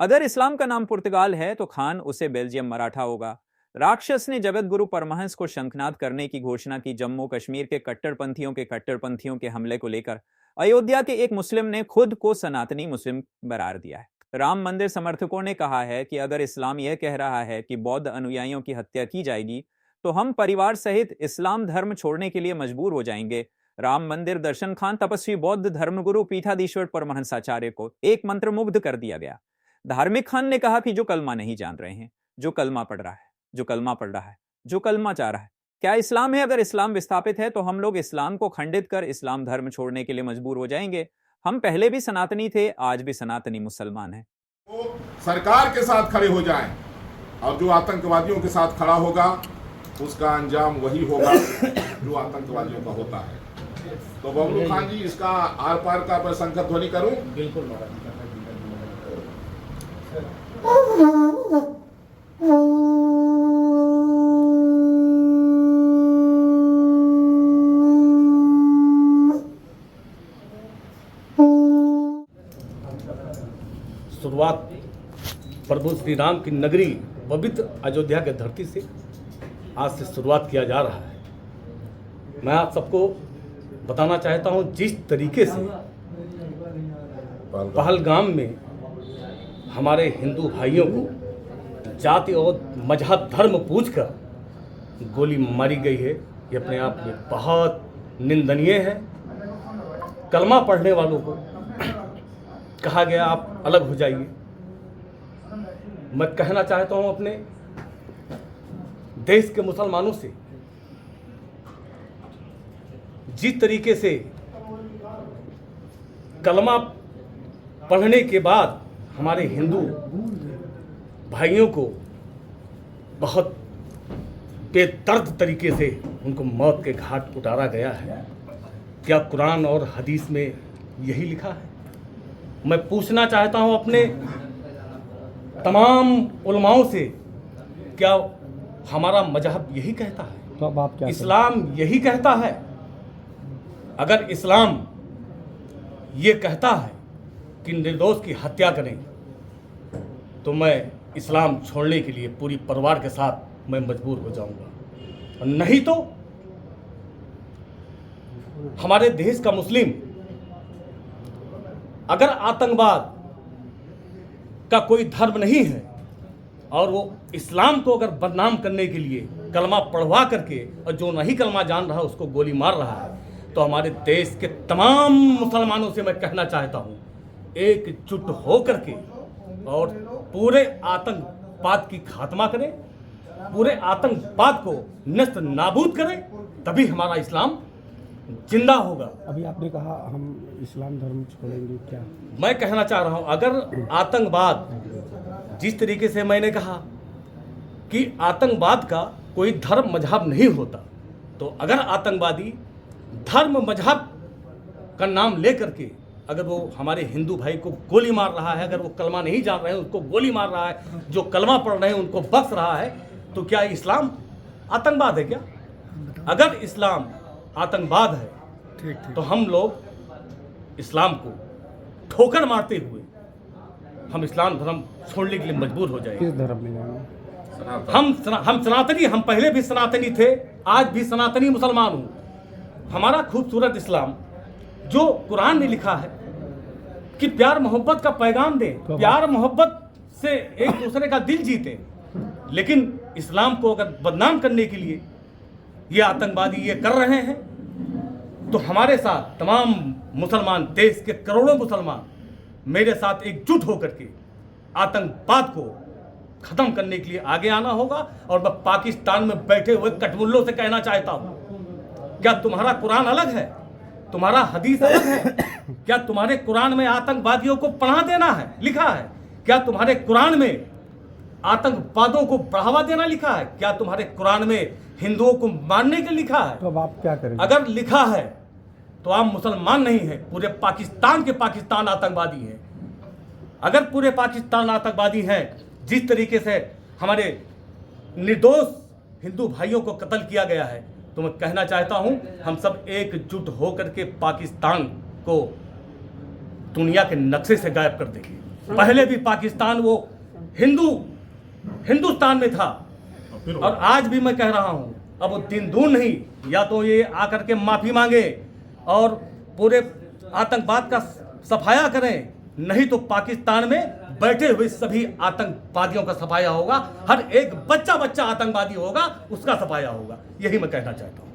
अगर इस्लाम का नाम पुर्तगाल है तो खान उसे बेल्जियम मराठा होगा। राक्षस ने जगत गुरु परमहंस को शंखनाद करने की घोषणा की। जम्मू कश्मीर के कट्टरपंथियों के हमले को लेकर अयोध्या के एक मुस्लिम ने खुद को सनातनी मुस्लिम करार दिया है। राम मंदिर समर्थकों ने कहा है कि अगर इस्लाम यह कह रहा है कि बौद्ध अनुयायियों की हत्या की जाएगी तो हम परिवार सहित इस्लाम धर्म छोड़ने के लिए मजबूर हो जाएंगे। राम मंदिर दर्शन खान तपस्वी बौद्ध धर्मगुरु पीठाधीश्वर परमहंसाचार्य को एक मंत्रमुग्ध कर दिया गया। धार्मिक खान ने कहा कि जो कलमा नहीं जान रहे हैं, जो कलमा पढ़ रहा है, जो कलमा पढ़ रहा है, जो कलमा चाह रहा है, क्या इस्लाम है? अगर इस्लाम विस्थापित है तो हम लोग इस्लाम को खंडित कर इस्लाम धर्म छोड़ने के लिए मजबूर हो जाएंगे। हम पहले भी सनातनी थे, आज भी सनातनी मुसलमान हैं। वो सरकार के साथ खड़े हो जाएं और जो आतंकवादियों के साथ खड़ा होगा उसका अंजाम वही होगा जो आतंकवादियों का होता है। तो बबलू खान जी, इसका आर पार का मैं संकट ध्वनि करूं? बिल्कुल। शुरुआत प्रभु श्री राम की नगरी पवित्र अयोध्या के धरती से आज से शुरुआत किया जा रहा है। मैं आप सबको बताना चाहता हूं, जिस तरीके से पहलगाम में हमारे हिंदू भाइयों को जाति और मजहब धर्म पूछकर गोली मारी गई है, ये अपने आप में बहुत निंदनीय है। कलमा पढ़ने वालों को कहा गया आप अलग हो जाइए। मैं कहना चाहता हूं अपने देश के मुसलमानों से, जिस तरीके से कलमा पढ़ने के बाद हमारे हिंदू भाइयों को बहुत बेदर्द तरीके से उनको मौत के घाट उतारा गया है, क्या कुरान और हदीस में यही लिखा है? मैं पूछना चाहता हूं अपने तमाम उलमाओं से, क्या हमारा मजहब यही कहता है? तो अब आप क्या इस्लाम यही कहता है? अगर इस्लाम ये कहता है कि निर्दोष की हत्या करें तो मैं इस्लाम छोड़ने के लिए पूरी परिवार के साथ मैं मजबूर हो जाऊंगा, और नहीं तो हमारे देश का मुस्लिम अगर आतंकवाद का कोई धर्म नहीं है और वो इस्लाम को अगर बदनाम करने के लिए कलमा पढ़वा करके और जो नहीं कलमा जान रहा उसको गोली मार रहा है, तो हमारे देश के तमाम मुसलमानों से मैं कहना चाहता हूँ, एकजुट हो करके और पूरे आतंकवाद की खात्मा करें, पूरे आतंकवाद को नष्ट नाबूद करें, तभी हमारा इस्लाम जिंदा होगा। अभी आपने कहा हम इस्लाम धर्म छोड़ेंगे, क्या? मैं कहना चाह रहा हूं, अगर आतंकवाद, जिस तरीके से मैंने कहा कि आतंकवाद का कोई धर्म मजहब नहीं होता, तो अगर आतंकवादी धर्म मजहब का नाम लेकर के अगर वो हमारे हिंदू भाई को गोली मार रहा है, अगर वो कलमा नहीं जान रहे हैं उसको गोली मार रहा है, जो कलमा पढ़ रहे हैं उनको बख्श रहा है, तो क्या इस्लाम आतंकवाद है क्या? अगर इस्लाम आतंकवाद है तो हम लोग इस्लाम को ठोकर मारते हुए हम इस्लाम धर्म छोड़ने के लिए मजबूर हो जाएंगे। किस धर्म में जाएंगे? हम सनातनी, हम पहले भी सनातनी थे, आज भी सनातनी मुसलमान हूँ। हमारा खूबसूरत इस्लाम जो कुरान ने लिखा है कि प्यार मोहब्बत का पैगाम दे, प्यार मोहब्बत से एक दूसरे का दिल जीते, लेकिन इस्लाम को अगर बदनाम करने के लिए ये आतंकवादी ये कर रहे हैं, तो हमारे साथ तमाम मुसलमान, देश के करोड़ों मुसलमान मेरे साथ एकजुट होकर के आतंकवाद को खत्म करने के लिए आगे आना होगा। और मैं पाकिस्तान में बैठे हुए कटमुल्लों से कहना चाहता हूं, क्या तुम्हारा कुरान अलग है? तुम्हारा हदीस अलग है? क्या तुम्हारे कुरान में आतंकवादियों को पनाह देना है लिखा है? क्या तुम्हारे कुरान में आतंकवादों को बढ़ावा देना लिखा है? क्या तुम्हारे कुरान में हिंदुओं को मारने के लिखा है? तो अब आप क्या करेंगे? अगर लिखा है तो आप मुसलमान नहीं है, पूरे पाकिस्तान के पाकिस्तान आतंकवादी है। अगर पूरे पाकिस्तान आतंकवादी हैं, जिस तरीके से हमारे निर्दोष हिंदू भाइयों को कत्ल किया गया है, तो मैं कहना चाहता हूं हम सब एकजुट होकर के पाकिस्तान को दुनिया के नक्शे से गायब कर देंगे। पहले भी पाकिस्तान वो हिंदुस्तान में था, और आज भी मैं कह रहा हूं, अब वो दिन दूर नहीं, या तो ये आकर के माफी मांगे और पूरे आतंकवाद का सफाया करें, नहीं तो पाकिस्तान में बैठे हुए सभी आतंकवादियों का सफाया होगा। हर एक बच्चा आतंकवादी होगा, उसका सफाया होगा। यही मैं कहना चाहता हूं।